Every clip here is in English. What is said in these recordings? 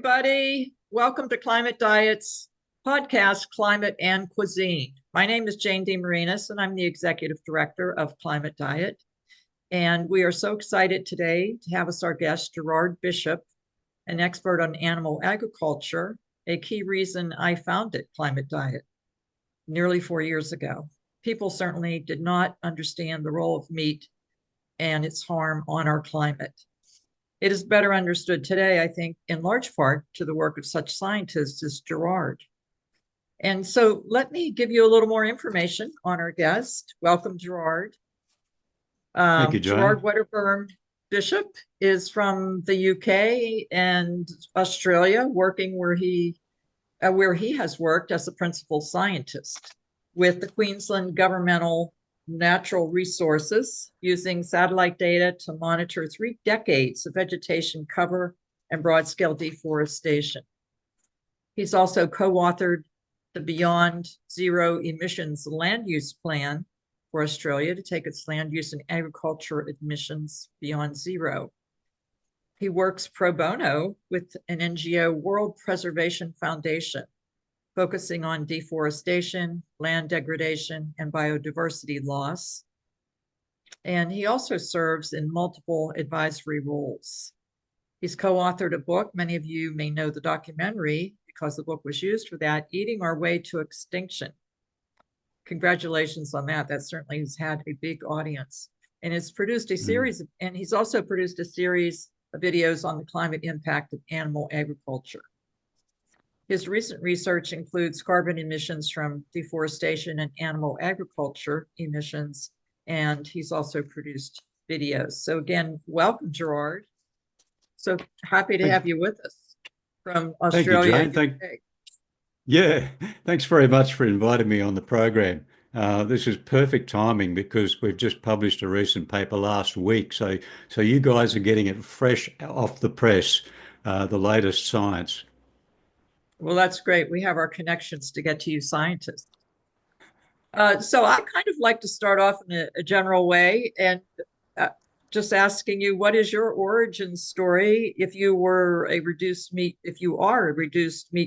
everybody. Welcome to Climate Diet's podcast, Climate and Cuisine. My name is Jane DeMarines, and I'm the Executive Director of Climate Diet. And we are so excited today to have as our guest Gerard Bisshop, an expert on animal agriculture, a key reason I founded Climate Diet nearly 4 years ago. People certainly did not understand the role of meat and its harm on our climate. It is better understood today, I think, in large part to the work of such scientists as Gerard. And so let me give you a little more information on our guest. Welcome, Gerard. Thank you, Gerard Jane. Wedderburn Bishop is from the UK and Australia, working where he has worked as a principal scientist with the Queensland Governmental Natural Resources, using satellite data to monitor 3 decades of vegetation cover and broad-scale deforestation. He's also co-authored the Beyond Zero Emissions Land Use Plan for Australia to take its land use and agriculture emissions beyond zero. He works pro bono with an NGO, World Preservation Foundation, focusing on deforestation, land degradation, and biodiversity loss. And he also serves in multiple advisory roles. He's co-authored a book. Many of you may know the documentary because the book was used for that, Eating Our Way to Extinction. Congratulations on that. That certainly has had a big audience. And it's produced a series, and he's also produced a series of videos on the climate impact of animal agriculture. His recent research includes carbon emissions from deforestation and animal agriculture emissions, and he's also produced videos. So again, welcome, Gerard. So happy to have you with us from Australia. Thank you, Jane. Thanks very much for inviting me on the program. This is perfect timing because we've just published a recent paper last week. So you guys are getting it fresh off the press, the latest science. Well, that's great. We have our connections to get to you scientists. So I kind of like to start off in a general way and just asking you, what is your origin story if you are a reduced meat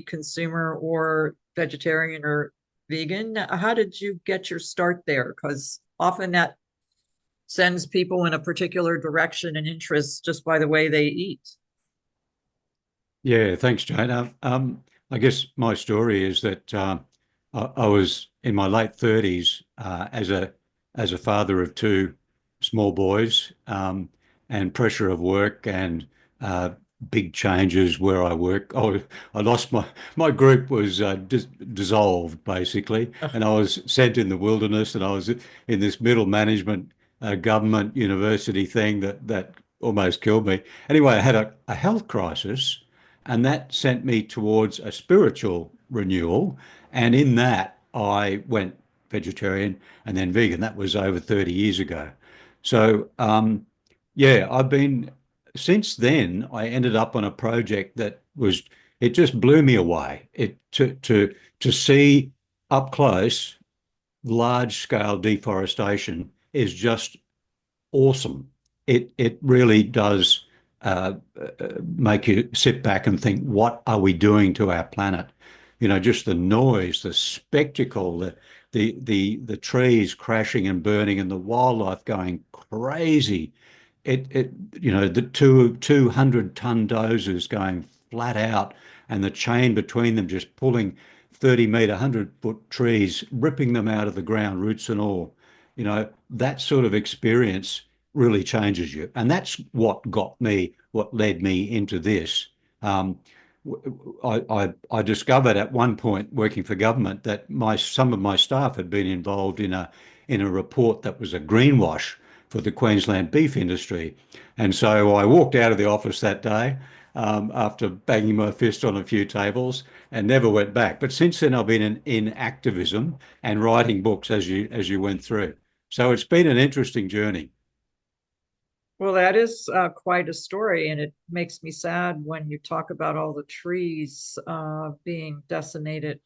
consumer or vegetarian or vegan? How did you get your start there? Because often that sends people in a particular direction and interest just by the way they eat. Yeah, thanks, Jane. I guess my story is that I was in my late 30s as a father of 2 small boys, and pressure of work and big changes where I work. I lost my group was dissolved basically, and I was sent in the wilderness, and I was in this middle management government university thing that almost killed me. Anyway, I had a health crisis, and that sent me towards a spiritual renewal. And in that, I went vegetarian and then vegan. That was over 30 years ago. So, yeah, since then, I ended up on a project it just blew me away. To see up close large scale deforestation is just awesome. It really does make you sit back and think, what are we doing to our planet? Just the noise, the spectacle, the trees crashing and burning, and the wildlife going crazy. The 200-ton dozers going flat out, and the chain between them just pulling 30-meter, 100-foot trees, ripping them out of the ground, roots and all. That sort of experience really changes you. And that's what led me into this. I discovered at one point working for government that some of my staff had been involved in a report that was a greenwash for the Queensland beef industry. And so I walked out of the office that day after banging my fist on a few tables and never went back. But since then, I've been in activism and writing books as you went through. So it's been an interesting journey. Well, that is quite a story, and it makes me sad when you talk about all the trees being decimated.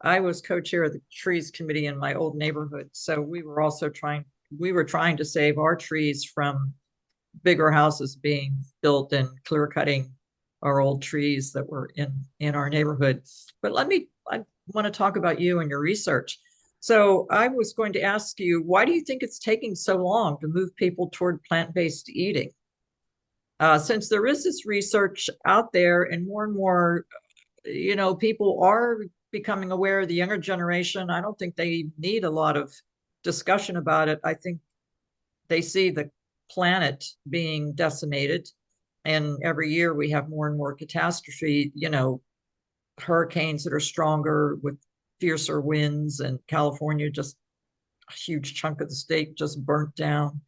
I was co-chair of the trees committee in my old neighborhood, so we were trying to save our trees from bigger houses being built and clear cutting our old trees that were in our neighborhood. But I want to talk about you and your research. So I was going to ask you, why do you think it's taking so long to move people toward plant-based eating? Since there is this research out there and more, people are becoming aware, of the younger generation. I don't think they need a lot of discussion about it. I think they see the planet being decimated. And every year we have more and more catastrophe, hurricanes that are stronger with fiercer winds, and California, just a huge chunk of the state just burnt down.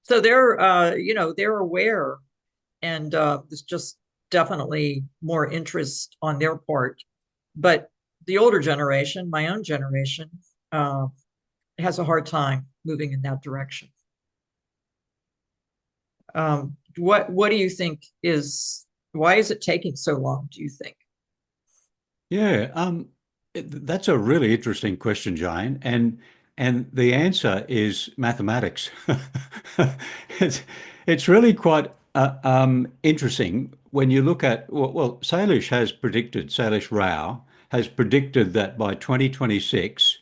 So they're aware, and there's just definitely more interest on their part. But the older generation, my own generation, has a hard time moving in that direction. What do you think why is it taking so long, do you think? Yeah, that's a really interesting question, Jane, and the answer is mathematics. It's it's really quite interesting when you look at Salish Rao has predicted that by 2026,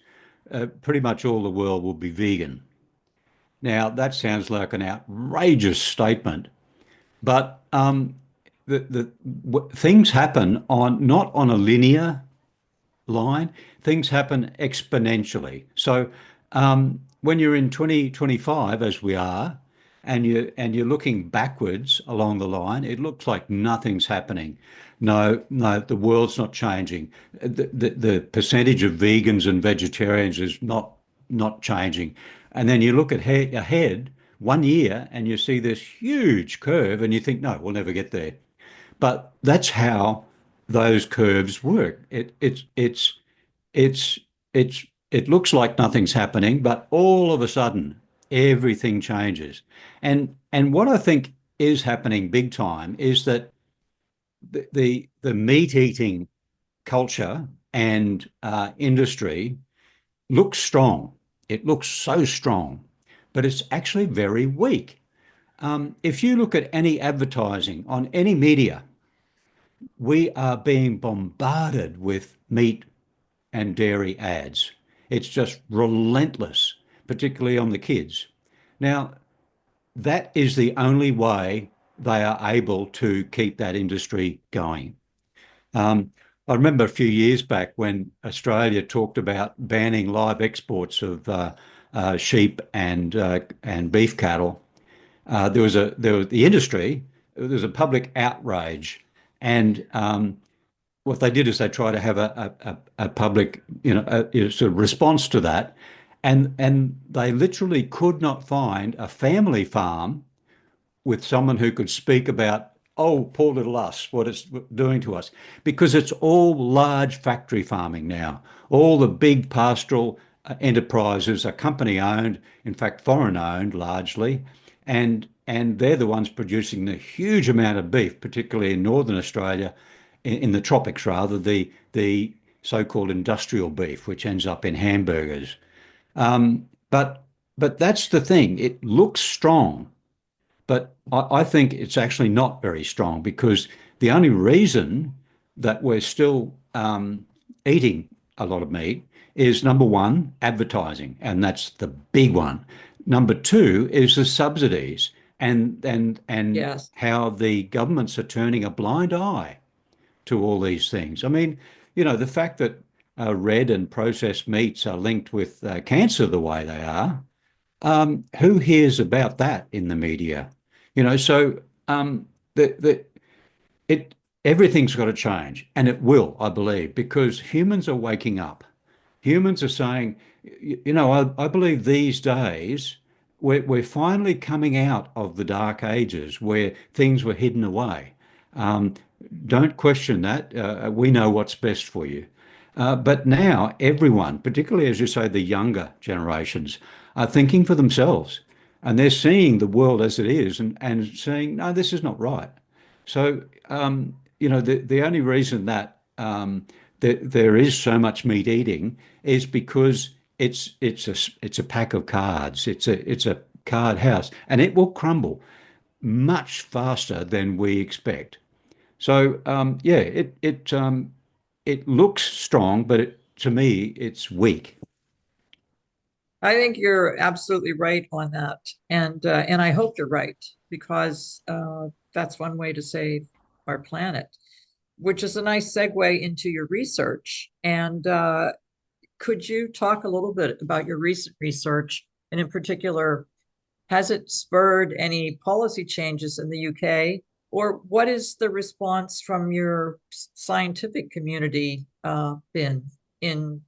pretty much all the world will be vegan. Now that sounds like an outrageous statement, but things happen on not on a linear line, things happen exponentially. So when you're in 2025, as we are, and you're looking backwards along the line, it looks like nothing's happening. No, no, the world's not changing. The percentage of vegans and vegetarians is not changing. And then you look at ahead 1 year and you see this huge curve and you think, no, we'll never get there. But that's how those curves work. It's it looks like nothing's happening, but all of a sudden everything changes. And what I think is happening big time is that the meat eating culture and industry looks strong. It looks so strong, but it's actually very weak. If you look at any advertising on any media, we are being bombarded with meat and dairy ads. It's just relentless, particularly on the kids. Now, that is the only way they are able to keep that industry going. I remember a few years back when Australia talked about banning live exports of sheep and beef cattle. There was the industry. There was a public outrage, and what they did is they tried to have a public, sort of response to that, and they literally could not find a family farm with someone who could speak about, oh, poor little us, what it's doing to us, because it's all large factory farming now. All the big pastoral enterprises are company owned, in fact, foreign owned largely, and they're the ones producing the huge amount of beef, particularly in northern Australia, in the tropics rather, the so-called industrial beef, which ends up in hamburgers. But that's the thing. It looks strong, but I think it's actually not very strong because the only reason that we're still eating a lot of meat is number one, advertising, and that's the big one. Number two is the subsidies and Yes. how the governments are turning a blind eye to all these things. I mean, the fact that red and processed meats are linked with cancer the way they are, who hears about that in the media? So the it everything's got to change, and it will, I believe, because humans are waking up. Humans are saying, I believe these days we're finally coming out of the dark ages where things were hidden away. Um, don't question that. We know what's best for you. But now everyone, particularly as you say, the younger generations, are thinking for themselves and they're seeing the world as it is and saying, no, this is not right. So, the only reason that there is so much meat eating is because it's a pack of cards. It's a card house, and it will crumble much faster than we expect. So yeah, it looks strong, but to me, it's weak. I think you're absolutely right on that, and I hope you're right because that's one way to save our planet, which is a nice segue into your research. And could you talk a little bit about your recent research, and in particular, has it spurred any policy changes in the UK, or what is the response from your scientific community been in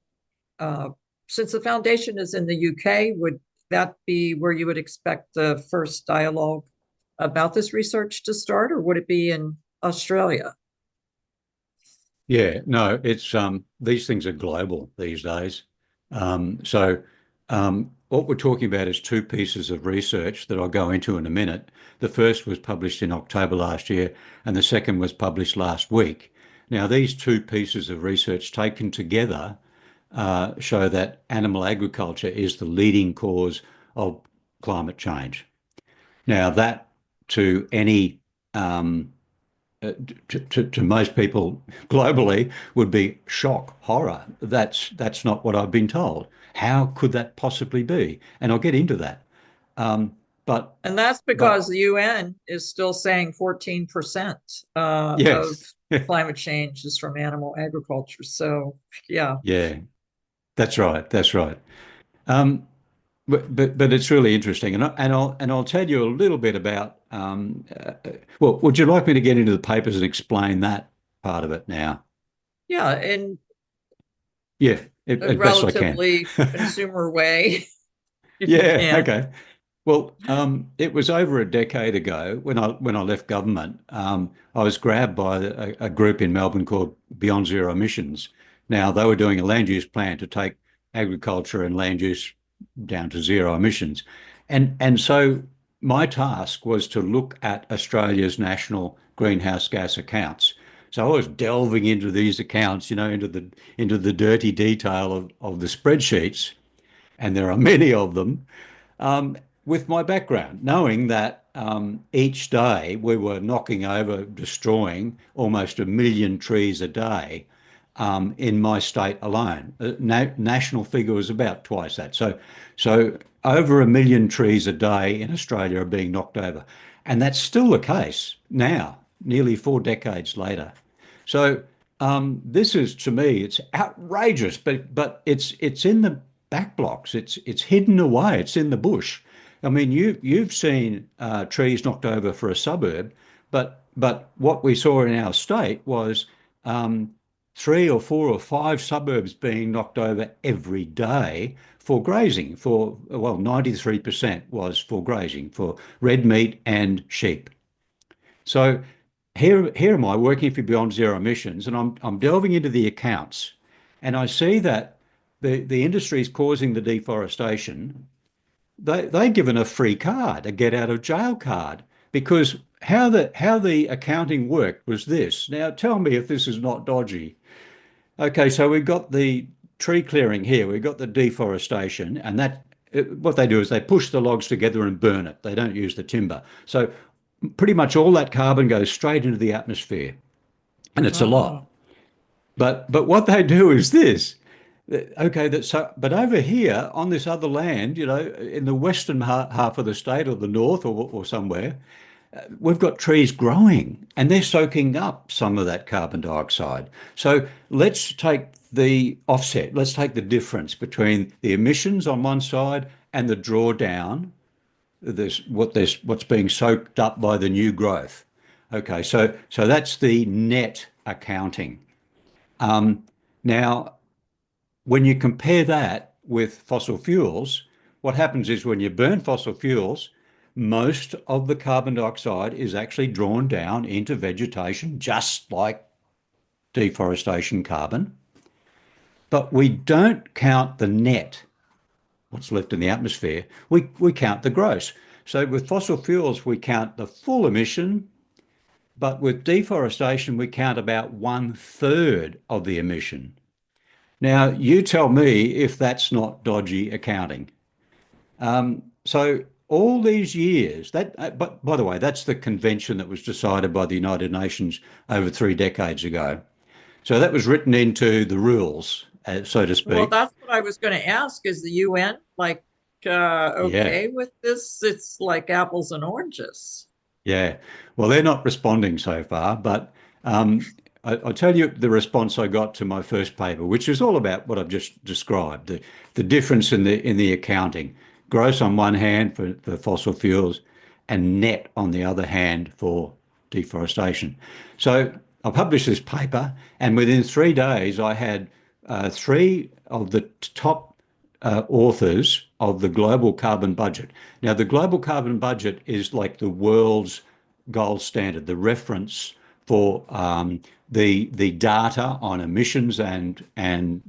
uh, since the foundation is in the UK, would that be where you would expect the first dialogue about this research to start, or would it be in Australia? Yeah, no, it's these things are global these days. So what we're talking about is two pieces of research that I'll go into in a minute. The first was published in October last year, and the second was published last week. Now, these two pieces of research taken together show that animal agriculture is the leading cause of climate change. Now, that to any to most people globally would be shock, horror. That's not what I've been told. How could that possibly be? And I'll get into that. Um, but And that's but because the UN is still saying 14% of yes, climate change is from animal agriculture. So, yeah. yeah, that's right, that's right. Um, but it's really interesting, and I'll tell you a little bit about. Well, would you like me to get into the papers and explain that part of it now? Yeah, in Yeah, a as best I can. relatively consumer way, if you Yeah, can. okay. Well, it was over a decade ago when I left government. I was grabbed by a group in Melbourne called Beyond Zero Emissions. Now they were doing a land use plan to take agriculture and land use down to zero emissions, and so my task was to look at Australia's national greenhouse gas accounts. So I was delving into these accounts, into the dirty detail of the spreadsheets, and there are many of them um, with my background, knowing that each day we were knocking over, destroying almost 1 million trees a day in my state alone. National figure was about twice that. So over 1 million trees a day in Australia are being knocked over, and that's still the case now, nearly 4 decades later. So this is, to me, it's outrageous, but it's in the back blocks. It's hidden away. It's in the bush. I mean, you've seen trees knocked over for a suburb, but what we saw in our state was 3 or 4 or 5 suburbs being knocked over every day for grazing. For well, 93% was for grazing for red meat and sheep. So here am I working for Beyond Zero Emissions, and I'm delving into the accounts, and I see that the industry is causing the deforestation. They're given a free card, a get out of jail card, because how the accounting worked was this. Now tell me if this is not dodgy. Okay, so we've got the tree clearing here, we've got the deforestation, and what they do is they push the logs together and burn it. They don't use the timber. So pretty much all that carbon goes straight into the atmosphere, and it's a lot. Oh, But what they do is this. Okay, but over here on this other land, in the western half of the state or the north or somewhere, we've got trees growing and they're soaking up some of that carbon dioxide. So let's take the offset. Let's take the difference between the emissions on one side and the drawdown. What's being soaked up by the new growth. Okay, so that's the net accounting. Now, when you compare that with fossil fuels, what happens is when you burn fossil fuels, most of the carbon dioxide is actually drawn down into vegetation, just like deforestation carbon. But we don't count the net, what's left in the atmosphere. We count the gross. So with fossil fuels, we count the full emission, but with deforestation, we count about 1/3 of the emission. Now, you tell me if that's not dodgy accounting. So all these years, but by the way, that's the convention that was decided by the United Nations over 3 decades ago. So that was written into the rules, so to Well, speak. that's what I was going to ask. Is the UN like Yeah. okay with this? It's like apples and oranges. Yeah. Well, they're not responding so far, but I'll tell you the response I got to my first paper, which is all about what I've just described, the difference in the accounting. Gross on one hand for fossil fuels and net on the other hand for deforestation. So I published this paper, and within 3 days, I had three of the top authors of the global carbon budget. Now, the global carbon budget is like the world's gold standard, the reference for the data on emissions and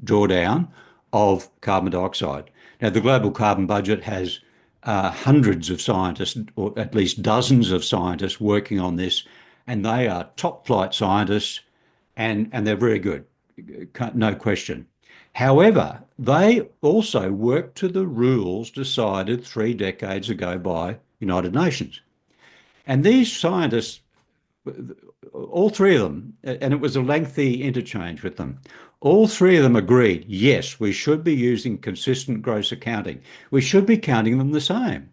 drawdown of carbon dioxide. Now, the global carbon budget has hundreds of scientists, or at least dozens of scientists working on this, and they are top flight scientists, and they're very good, no question. However, they also work to the rules decided 3 decades ago by United Nations. And these scientists, all three of them, and it was a lengthy interchange with them, all three of them agreed, yes, we should be using consistent gross accounting. We should be counting them the same.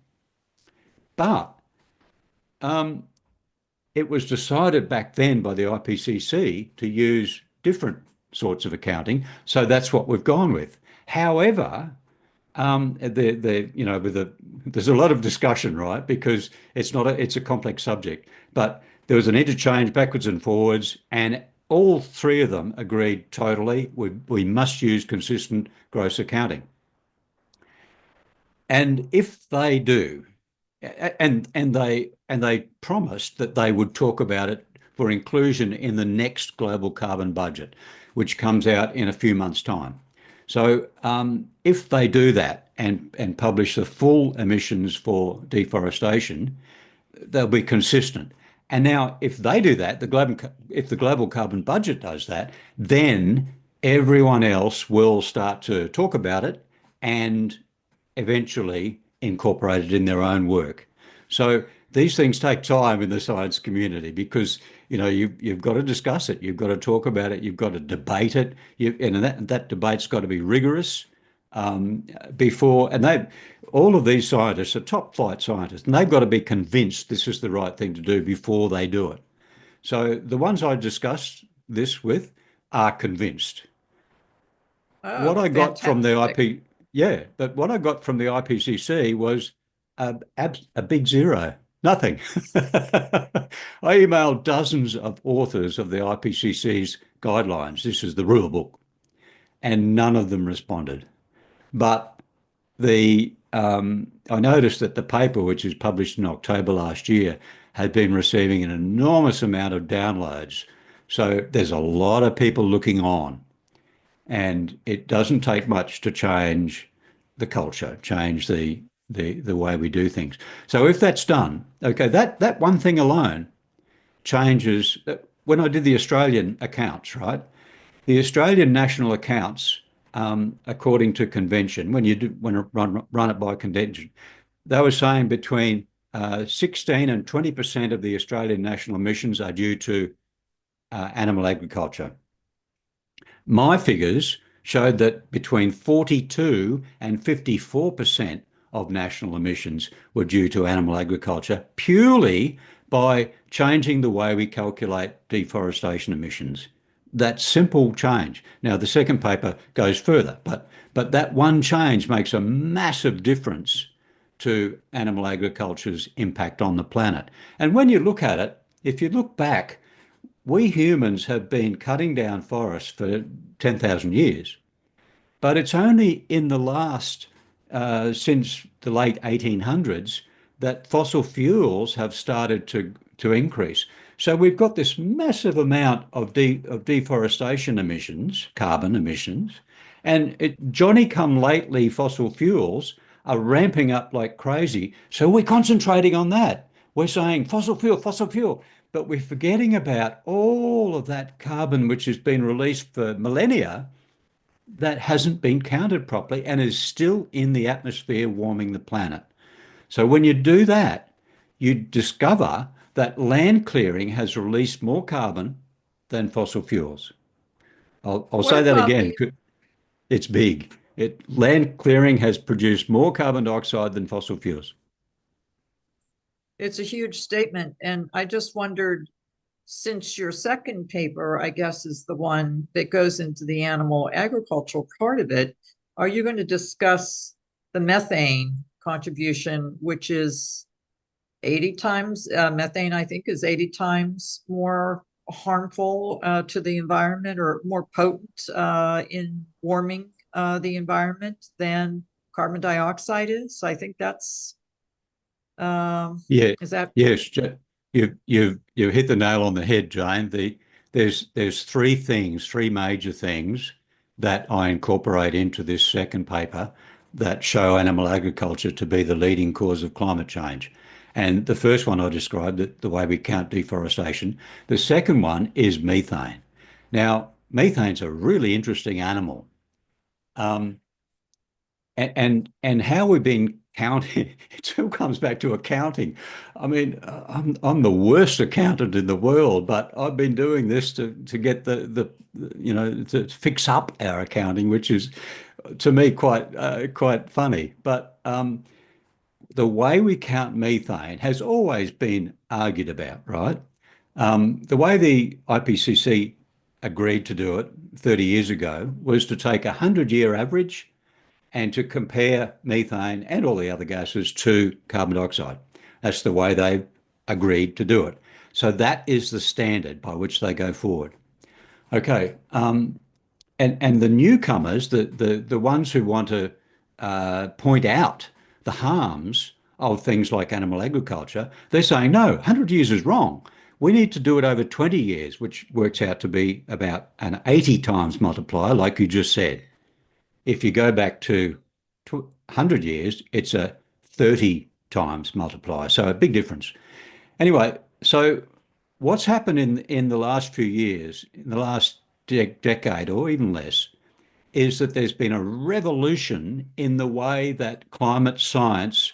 But um, it was decided back then by the IPCC to use different sorts of accounting. So that's what we've gone with. However, there's a lot of discussion, right? Because it's a complex subject. But there was an interchange backwards and forwards, and all three of them agreed totally we must use consistent gross accounting. And if they do, and they promised that they would talk about it for inclusion in the next global carbon budget, which comes out in a few months' time. So if they do that and publish the full emissions for deforestation, they'll be consistent. And now, if they do that, if the global carbon budget does that, then everyone else will start to talk about it and eventually incorporate it in their own work. So these things take time in the science community because you've got to discuss it, you've got to talk about it, you've got to debate it, and that debate's got to be rigorous before. And they, all of these scientists are top flight scientists, and they've got to be convinced this is the right thing to do before they do it. So the ones I discussed this with are convinced. What Oh, I got from the fantastic. IP, yeah, but what I got from the IPCC was a big zero, nothing. I emailed dozens of authors of the IPCC's guidelines. This is the rule book, and none of them responded. But I noticed that the paper, which was published in October last year, had been receiving an enormous amount of downloads. So there's a lot of people looking on. And it doesn't take much to change the culture, change the way we do things. So if that's done, okay, that one thing alone changes. When I did the Australian accounts, right? The Australian national accounts, according to convention, when run it by convention, they were saying between 16 and 20% of the Australian national emissions are due to animal agriculture. My figures showed that between 42 and 54% of national emissions were due to animal agriculture purely by changing the way we calculate deforestation emissions. That simple change. Now, the second paper goes further, but that one change makes a massive difference to animal agriculture's impact on the planet. And when you look at it, if you look back, we humans have been cutting down forests for 10,000 years, but it's only in the last, since the late 1800s, that fossil fuels have started to increase. So we've got this massive amount of deforestation emissions, carbon emissions, and Johnny come lately fossil fuels are ramping up like crazy. So we're concentrating on that. We're saying fossil fuel, but we're forgetting about all of that carbon which has been released for millennia that hasn't been counted properly and is still in the atmosphere warming the planet. So when you do that, you discover that land clearing has released more carbon than fossil fuels. I'll What say that about again. the, It's big. Land clearing has produced more carbon dioxide than fossil fuels. it's a huge statement. And I just wondered, since your second paper, I guess, is the one that goes into the animal agricultural part of it, are you going to discuss the methane contribution, which is 80 times, methane, I think, is 80 times more harmful to the environment or more potent in warming the environment than carbon dioxide is? I think that's, Yeah, is that, yes, you've hit the nail on the head, Jane. There's three major things that I incorporate into this second paper that show animal agriculture to be the leading cause of climate change. And the first one I described, the way we count deforestation. The second one is methane. Now, methane's a really interesting animal. Um, and how we've been counting, it still comes back to accounting. I mean, I'm the worst accountant in the world, but I've been doing this to get to fix up our accounting, which is to me quite funny. But the way we count methane has always been argued about, right? The way the IPCC agreed to do it 30 years ago was to take a 100-year average and to compare methane and all the other gases to carbon dioxide. That's the way they've agreed to do it. So that is the standard by which they go forward. Okay, and the newcomers, the ones who want to point out the harms of things like animal agriculture, they're saying no, 100 years is wrong. We need to do it over 20 years, which works out to be about an 80 times multiplier, like you just said. If you go back to 100 years, it's a 30 times multiplier. So a big difference. Anyway, so what's happened in the last few years, in the last decade or even less, is that there's been a revolution in the way that climate science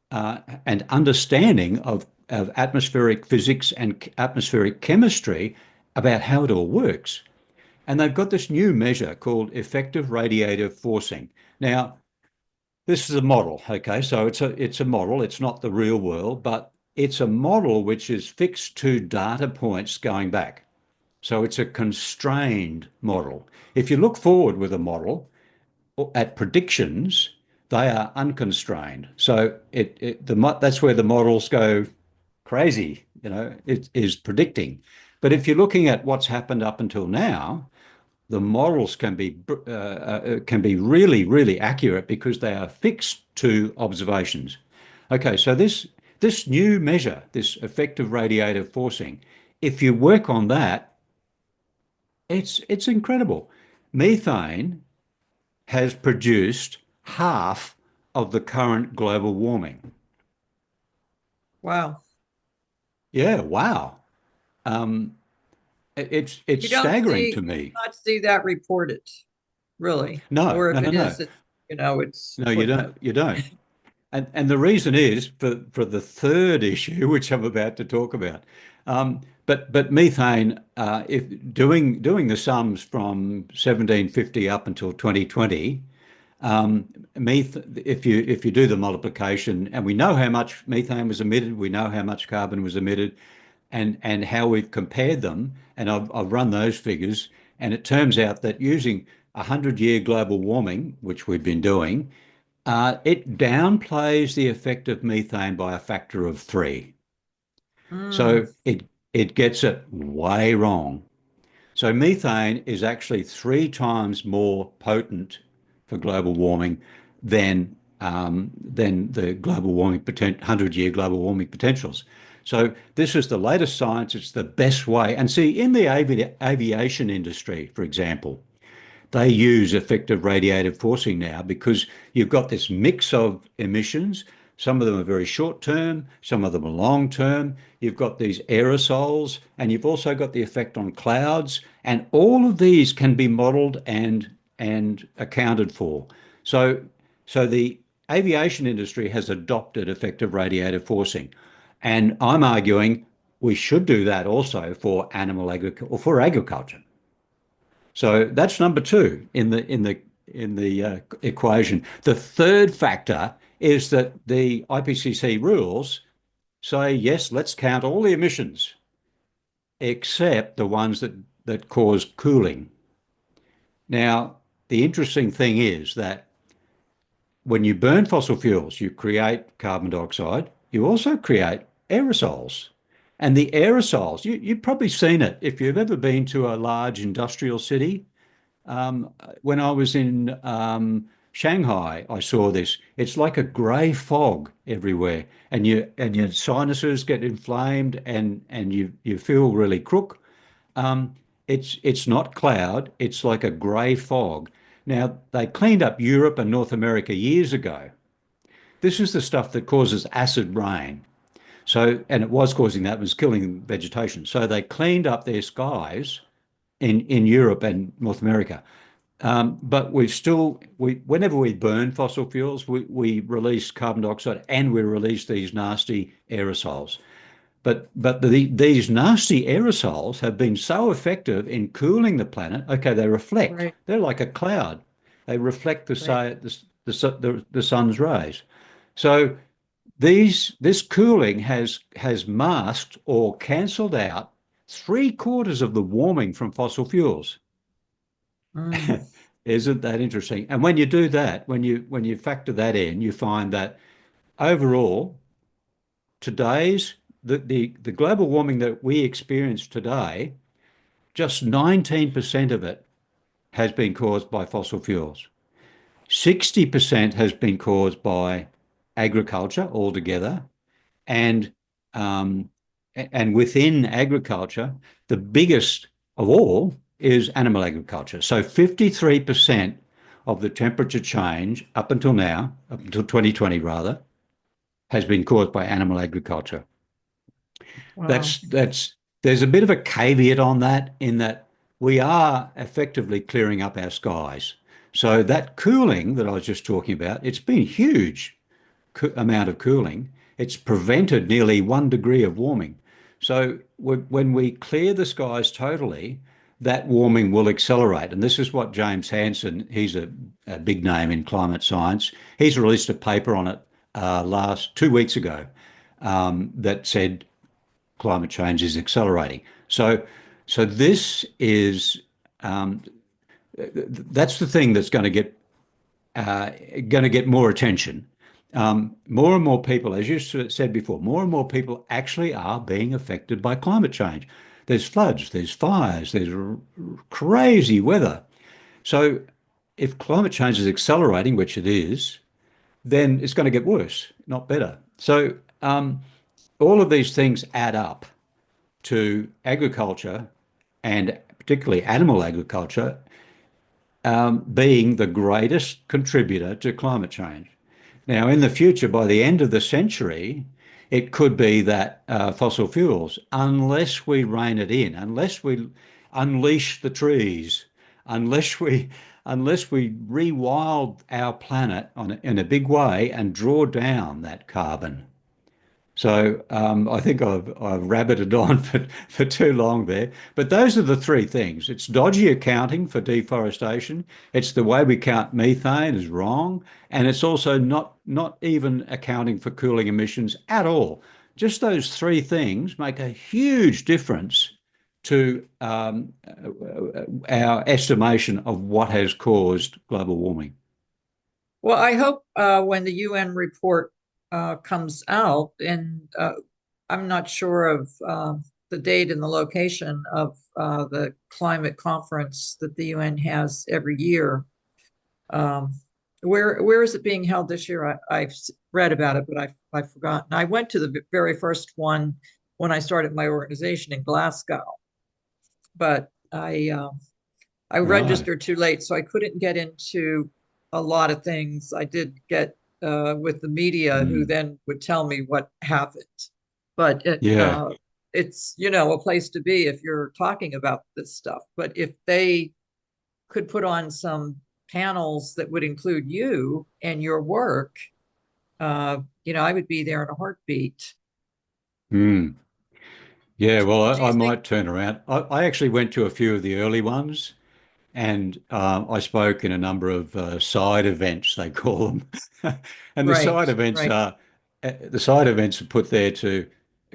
and understanding of atmospheric physics and atmospheric chemistry about how it all works. And they've got this new measure called effective radiative forcing. Now, this is a model, okay? So it's a model. It's not the real world, but it's a model which is fixed to data points going back. So it's a constrained model. If you look forward with a model at predictions, they are unconstrained. So that's where the models go crazy, it is predicting. But if you're looking at what's happened up until now, the models can be really, really accurate because they are fixed to observations. Okay, so this new measure, this effective radiative forcing, if you work on that, it's incredible. Methane has produced half of the current global warming. wow. Yeah, wow. Um, it's You don't staggering see, to you do me. not see that reported, really. No, Or no, if no, it no. is, it's, it's No, you don't. footnote. You don't. And the reason is for the third issue, which I'm about to talk about. But methane, if doing the sums from 1750 up until 2020, if you do the multiplication, and we know how much methane was emitted, we know how much carbon was emitted, and how we've compared them, and I've run those figures, and it turns out that using 100-year global warming, which we've been doing, it downplays the effect of methane by a factor of 3. Mm, So it gets it way wrong. So methane is actually 3 times more potent for global warming than the global warming 100-year global warming potentials. So this is the latest science. It's the best way. And see, in the aviation industry, for example, they use effective radiative forcing now because you've got this mix of emissions. Some of them are very short term, some of them are long term. You've got these aerosols, and you've also got the effect on clouds, and all of these can be modeled and accounted for. So so aviation industry has adopted effective radiative forcing. And I'm arguing we should do that also for animal agriculture or for agriculture. So that's number two in the equation. The third factor is that the IPCC rules say, yes, let's count all the emissions except the ones that cause cooling. Now, the interesting thing is that when you burn fossil fuels, you create carbon dioxide, you also create aerosols. And the aerosols, you've probably seen it if you've ever been to a large industrial city. When I was in Shanghai, I saw this. It's like a grey fog everywhere, and your sinuses get inflamed, and you feel really crook. Um, it's not cloud. It's like a grey fog. Now they cleaned up Europe and North America years ago. This is the stuff that causes acid rain. So, and it was causing that, it was killing vegetation. So they cleaned up their skies in Europe and North America. But whenever we burn fossil fuels, we release carbon dioxide and we release these nasty aerosols. But these nasty aerosols have been so effective in cooling the planet. Okay, they reflect. Right, They're like a cloud. They reflect right. the sun's rays. So this cooling has masked or cancelled out three-quarters of the warming from fossil fuels. Mm. Isn't that interesting? And when you do that, when you factor that in, you find that overall, today's the global warming that we experience today, just 19% of it has been caused by fossil fuels. 60% has been caused by agriculture altogether, and um, and within agriculture, the biggest of all is animal agriculture. So 53% of the temperature change up until now, up until 2020 rather, has been caused by animal agriculture. Wow. That's there's a bit of a caveat on that in that we are effectively clearing up our skies. So that cooling that I was just talking about, it's been huge amount of cooling. It's prevented nearly 1 degree of warming. So when we clear the skies totally, that warming will accelerate. And this is what James Hansen, he's a big name in climate science, he's released a paper on it last 2 weeks ago that said climate change is accelerating. So this is that's the thing that's going to get more attention. More and more people, as you said before, more and more people actually are being affected by climate change. There's floods, there's fires, there's crazy weather. So if climate change is accelerating, which it is, then it's going to get worse, not better. So all of these things add up to agriculture and particularly animal agriculture being the greatest contributor to climate change. Now, in the future, by the end of the century, it could be that fossil fuels, unless we rein it in, unless we unleash the trees, unless we rewild our planet in a big way and draw down that carbon. So I think I've rabbited on for too long there. But those are the three things. It's dodgy accounting for deforestation. It's the way we count methane is wrong. And it's also not even accounting for cooling emissions at all. Just those three things make a huge difference to our estimation of what has caused global warming. Well, I hope when the UN report comes out, and I'm not sure of the date and the location of the climate conference that the UN has every year. Where is it being held this year? I've read about it, but I've forgotten. I went to the very first one when I started my organization in Glasgow, but I Right. registered too late, so I couldn't get into a lot of things. I did get with the media, who Mm. then would tell me what happened. But Yeah. it's, a place to be if you're talking about this stuff. But if they could put on some panels that would include you and your work, I would be there in a heartbeat. Hmm. Yeah, well, Do you I think? might turn around. I actually went to a few of the early ones, and I spoke in a number of side events, they call them. And Right, right. the side events are put there to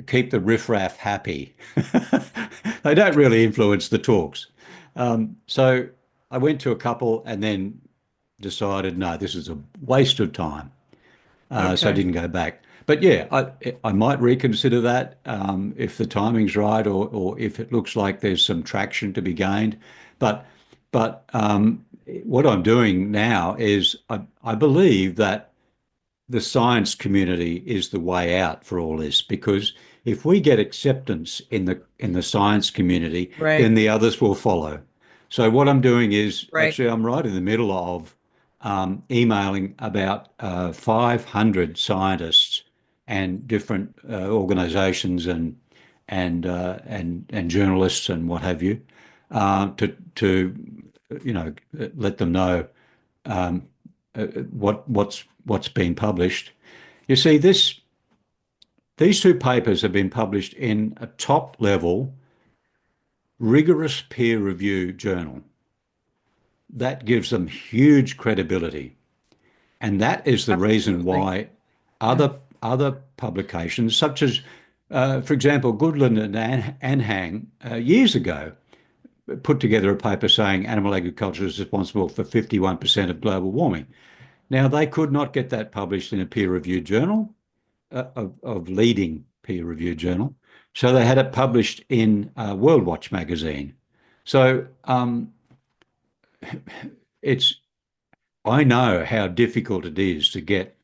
keep the riffraff happy. They don't really influence the talks. So I went to a couple and then decided, no, this is a waste of time. So I Okay. didn't go back. But yeah, I might reconsider that if the timing's right, or if it looks like there's some traction to be gained. But but what I'm doing now is I believe that the science community is the way out for all this, because if we get acceptance in the science community, Right, then the others will follow. So what I'm doing is right. actually I'm right in the middle of emailing about 500 scientists and different organizations and journalists and what have you, to let them know what's been published. You see, these two papers have been published in a top level, rigorous peer review journal. That gives them huge credibility. And that is the reason Absolutely. why Yeah. other publications, such as, for example, Goodland and Anhang, years ago, put together a paper saying animal agriculture is responsible for 51% of global warming. Now, they could not get that published in a peer-reviewed journal, of leading peer-reviewed journal. So they had it published in World Watch magazine. So it's I know how difficult it is to get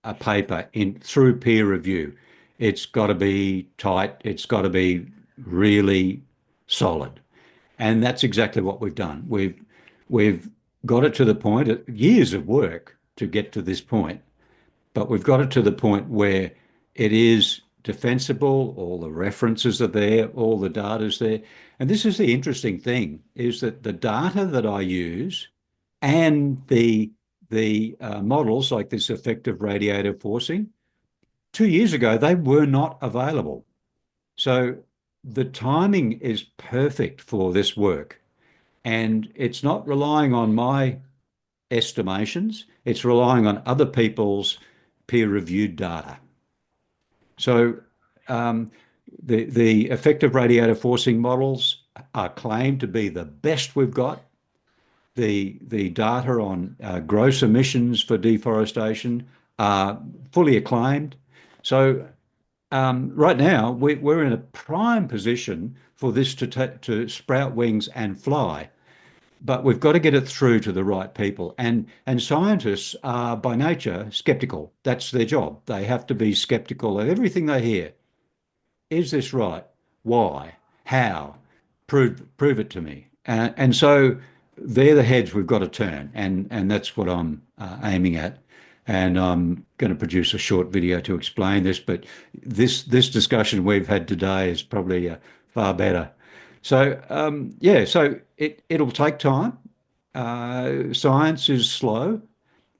a paper in through peer review. It's got to be tight. It's got to be really solid, and that's exactly what we've done. We've got it to the point. Years of work to get to this point, but we've got it to the point where it is defensible. All the references are there. All the data's there. And this is the interesting thing: is that the data that I use and the models like this effective radiative forcing, 2 years ago, they were not available. So the timing is perfect for this work. And it's not relying on my estimations, it's relying on other people's peer-reviewed data. So um, the effective radiative forcing models are claimed to be the best we've got. The data on gross emissions for deforestation are fully acclaimed. So right now we're in a prime position for this to sprout wings and fly. But we've got to get it through to the right people. And scientists are by nature skeptical. That's their job. They have to be skeptical of everything they hear. Is this right? Why? How? Prove it to me. And so they're the heads we've got to turn, and that's what I'm aiming at. And I'm going to produce a short video to explain this. But this discussion we've had today is probably far better. So yeah, so it'll take time. Science is slow,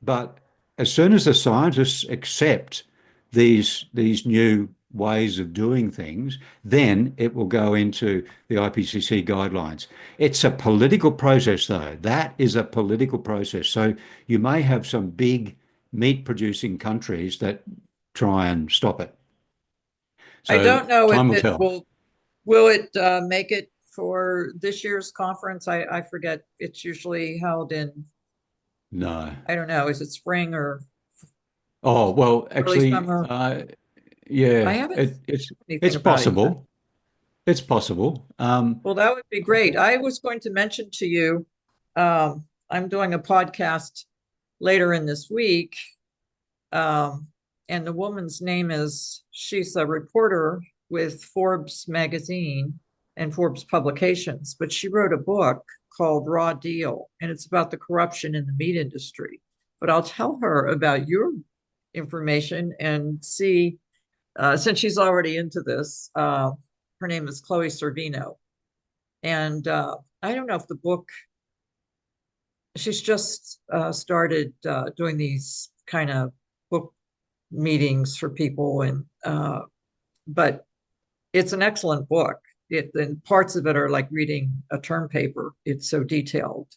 but as soon as the scientists accept these new ways of doing things, then it will go into the IPCC guidelines. It's a political process, though. That is a political process. So you may have some big meat producing countries that try and stop it. I So don't know if time will it tell. will it make it for this year's conference. I forget. It's usually held in, No. I don't know, is it spring or Oh, well, early actually, summer? I yeah, haven't heard anything it's about it yet. possible. It's possible. Well, that would be great. I was going to mention to you, I'm doing a podcast later in this week. Um, and the woman's name she's a reporter with Forbes magazine and Forbes publications, but she wrote a book called Raw Deal, and it's about the corruption in the meat industry. But I'll tell her about your information and see, since she's already into this, her name is Chloe Servino. And I don't know if the book, she's just started doing these kind of book meetings for people, and but it's an excellent book. And parts of it are like reading a term paper. It's so detailed.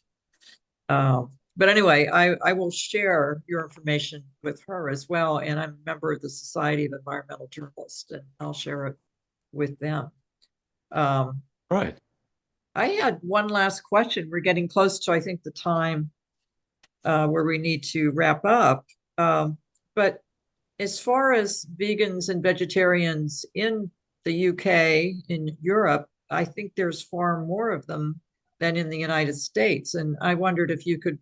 But anyway, I will share your information with her as well. And I'm a member of the Society of Environmental Journalists, and I'll share it with them. Right. I had one last question. We're getting close to, I think, the time where we need to wrap up. But as far as vegans and vegetarians in the UK, in Europe, I think there's far more of them than in the United States. And I wondered if you could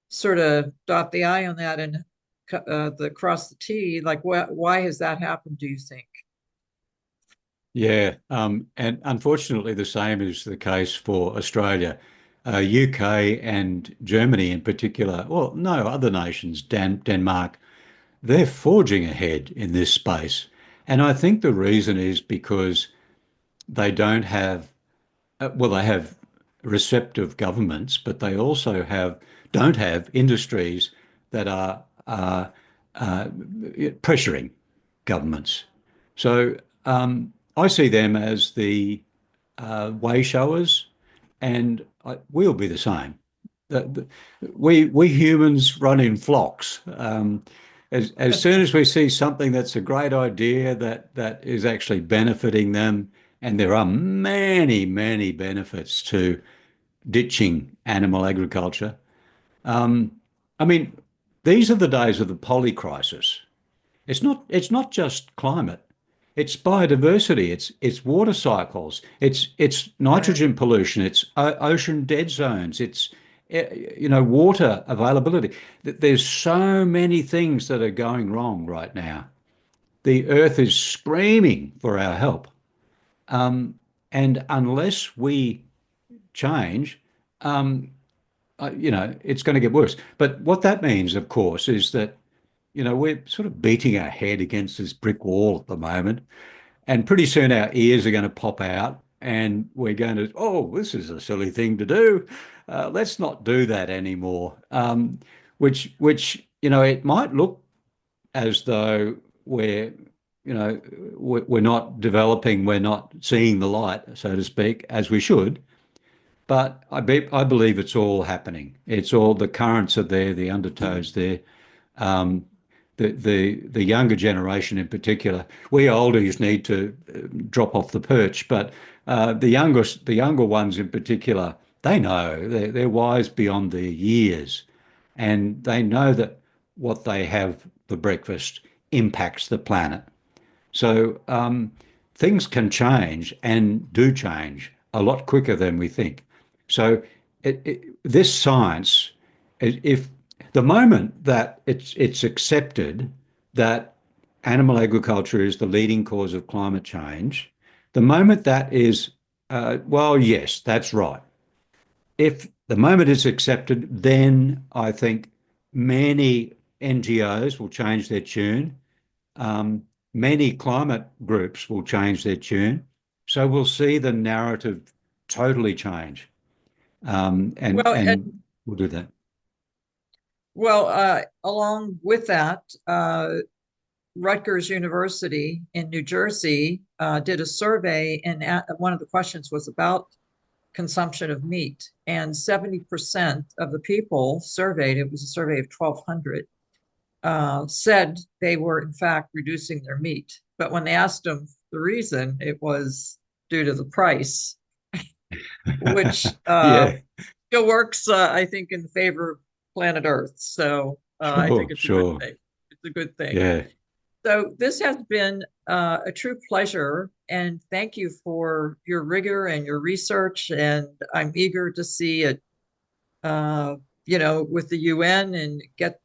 sort of dot the I on that and cross the T. Like, why has that happened, do you think? Yeah, and unfortunately, the same is the case for Australia, UK, and Germany in particular. Well, no other nations, Denmark, they're forging ahead in this space. And I think the reason is because they don't have, well, they have receptive governments, but they also don't have industries that are pressuring governments. So I see them as the way showers, and we'll be the same. We humans run in flocks. As soon as we see something that's a great idea that is actually benefiting them, and there are many, many benefits to ditching animal agriculture. I mean, these are the days of the poly crisis. It's not just climate. It's biodiversity. It's water cycles. It's Right. nitrogen pollution. It's ocean dead zones. It's water availability. There's so many things that are going wrong right now. The earth is screaming for our help. And unless we change, it's going to get worse. But what that means, of course, is that we're sort of beating our head against this brick wall at the moment. And pretty soon our ears are going to pop out and we're going to, oh, this is a silly thing to do. Let's not do that anymore. Which it might look as though we're not developing, we're not seeing the light, so to speak, as we should. But I believe it's all happening. It's all the currents are there, the undertows there. Um, the younger generation in particular, we oldies need to drop off the perch, but the younger ones in particular, they know they're wise beyond their years, and they know that what they have for breakfast impacts the planet. So things can change and do change a lot quicker than we think. So this science, if the moment that it's accepted that animal agriculture is the leading cause of climate change, the moment that is, well, yes, that's right. If the moment it's accepted, then I think many NGOs will change their tune. Many climate groups will change their tune. So we'll see the narrative totally change. And Well, and we'll do that. along with that, Rutgers University in New Jersey did a survey, and one of the questions was about consumption of meat. And 70% of the people surveyed, it was a survey of 1,200, said they were in fact reducing their meat. But when they asked them the reason, it was due to the price, which Yeah, still works, I think, in favor of planet Earth. So I think sure, it's a good sure. thing. It's a good thing. Yeah. So this has been a true pleasure, and thank you for your rigor and your research. And I'm eager to see it, uh, with the UN and get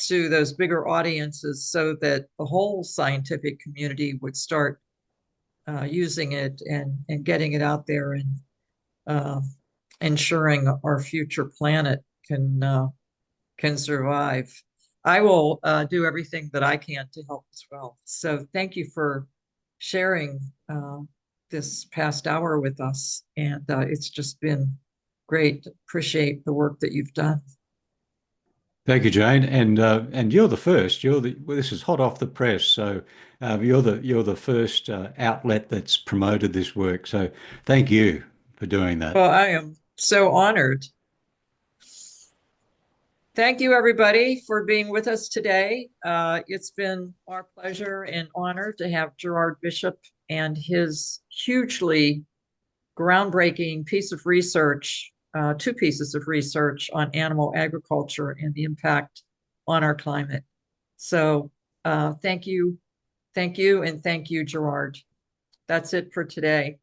to those bigger audiences so that the whole scientific community would start using it and getting it out there and uh, ensuring our future planet can survive. I will do everything that I can to help as well. So thank you for sharing this past hour with us. And it's just been great. Appreciate the work that you've done. Thank you, Jane. And you're the first. Well, this is hot off the press, so you're the first outlet that's promoted this work. So thank you for doing that. Well, I am so honored. Thank you, everybody, for being with us today. It's been our pleasure and honor to have Gerard Bisshop and his hugely groundbreaking piece of research, two pieces of research on animal agriculture and the impact on our climate. So thank you, and thank you, Gerard. That's it for today.